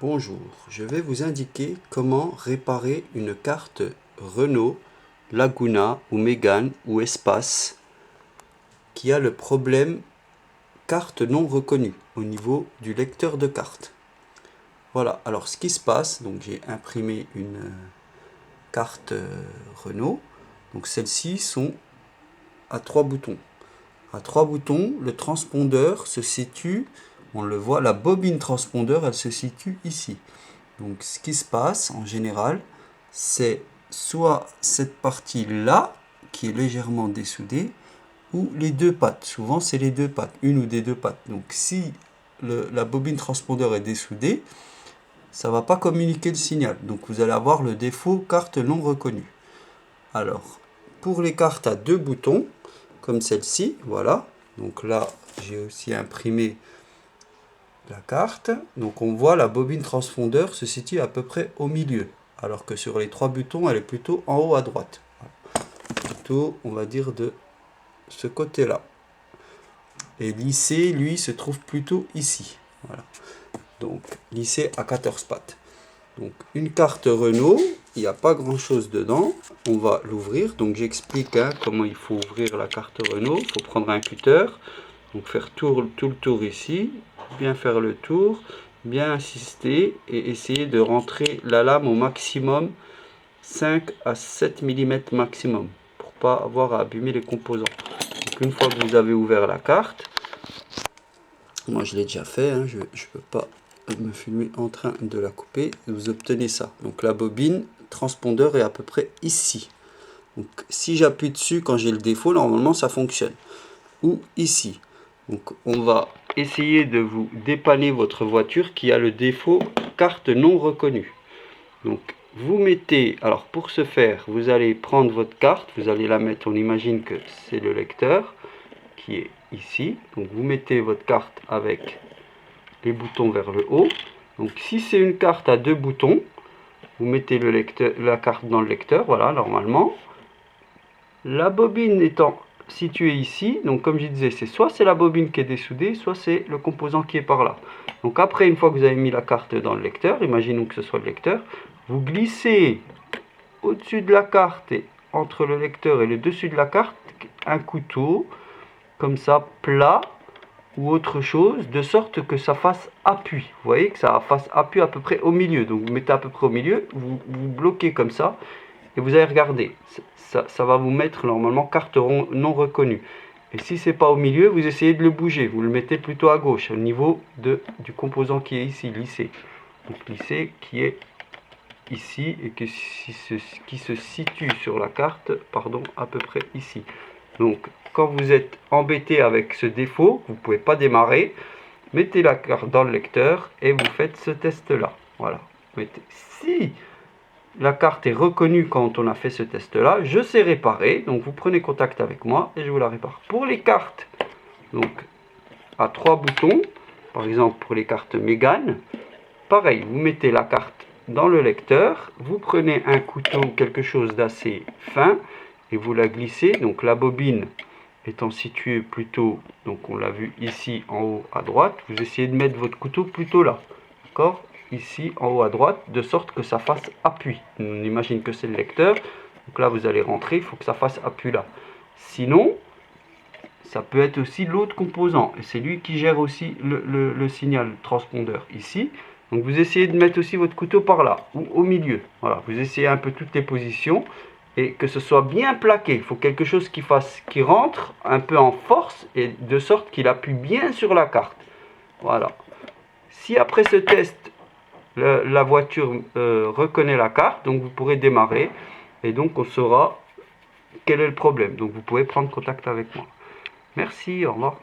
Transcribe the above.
Bonjour, je vais vous indiquer comment réparer une carte Renault, Laguna ou Mégane ou Espace qui a le problème carte non reconnue au niveau du lecteur de carte. Voilà, alors ce qui se passe, donc j'ai imprimé une carte Renault, donc celles-ci sont à 3 boutons. À 3 boutons, le transpondeur se situe, on le voit, la bobine transpondeur, elle se situe ici. Donc ce qui se passe en général, c'est soit cette partie-là qui est légèrement dessoudée, ou les deux pattes. Souvent c'est les deux pattes, une ou des deux pattes. Donc si la bobine transpondeur est dessoudée, ça ne va pas communiquer le signal. Donc vous allez avoir le défaut carte non reconnue. Alors, pour les cartes à 2 boutons, comme celle-ci, voilà. Donc là, j'ai aussi imprimé la carte. Donc on voit la bobine transpondeur se situe à peu près au milieu. Alors que sur les 3 boutons, elle est plutôt en haut à droite. Plutôt, on va dire, de ce côté-là. Et lissé, lui, se trouve plutôt ici. Voilà. Donc, lissé à 14 pattes. Donc, une carte Renault, il n'y a pas grand-chose dedans. On va l'ouvrir. Donc, j'explique comment il faut ouvrir la carte Renault. Il faut prendre un cutter. Donc, faire tout le tour ici. Bien faire le tour. Bien insister et essayer de rentrer la lame au maximum 5 à 7 mm maximum pour pas avoir à abîmer les composants. Donc, une fois que vous avez ouvert la carte, moi je l'ai déjà fait, je ne peux pas me filmer en train de la couper, vous obtenez ça. Donc la bobine transpondeur est à peu près ici. Donc si j'appuie dessus quand j'ai le défaut, normalement ça fonctionne. Ou ici. Donc on va essayer de vous dépanner votre voiture qui a le défaut carte non reconnue. Donc vous mettez, alors pour ce faire, vous allez prendre votre carte, vous allez la mettre, on imagine que c'est le lecteur qui est ici. Donc vous mettez votre carte avec les boutons vers le haut. Donc si c'est une carte à 2 boutons, vous mettez le lecteur, la carte dans le lecteur, voilà, normalement. La bobine étant située ici, donc comme je disais, soit c'est la bobine qui est dessoudée, soit c'est le composant qui est par là. Donc après, une fois que vous avez mis la carte dans le lecteur, imaginons que ce soit le lecteur, vous glissez au-dessus de la carte et entre le lecteur et le dessus de la carte un couteau, comme ça, plat ou autre chose, de sorte que ça fasse appui. Vous voyez que ça fasse appui à peu près au milieu. Donc vous mettez à peu près au milieu, vous bloquez comme ça, et vous allez regarder. Ça va vous mettre normalement carte non reconnue. Et si c'est pas au milieu, vous essayez de le bouger. Vous le mettez plutôt à gauche, au niveau du composant qui est ici, lissé. Donc lissé qui est ici et qui se situe sur la carte, pardon, à peu près ici. Donc quand vous êtes embêté avec ce défaut, vous ne pouvez pas démarrer, mettez la carte dans le lecteur et vous faites ce test là. Voilà. Si la carte est reconnue quand on a fait ce test là, je sais réparer, donc vous prenez contact avec moi et je vous la répare. Pour les cartes donc à 3 boutons, par exemple pour les cartes Mégane, pareil, vous mettez la carte dans le lecteur, vous prenez un couteau, quelque chose d'assez fin, et vous la glissez. Donc la bobine étant située plutôt, donc on l'a vu ici en haut à droite, vous essayez de mettre votre couteau plutôt là, d'accord, ici en haut à droite, de sorte que ça fasse appui. On imagine que c'est le lecteur, donc là vous allez rentrer, il faut que ça fasse appui là. Sinon, ça peut être aussi l'autre composant, et c'est lui qui gère aussi le signal transpondeur ici. Donc vous essayez de mettre aussi votre couteau par là, ou au milieu. Voilà, vous essayez un peu toutes les positions, et que ce soit bien plaqué. Il faut quelque chose qui rentre un peu en force, et de sorte qu'il appuie bien sur la carte. Voilà. Si après ce test, la voiture reconnaît la carte, donc vous pourrez démarrer, et donc on saura quel est le problème. Donc vous pouvez prendre contact avec moi. Merci, au revoir.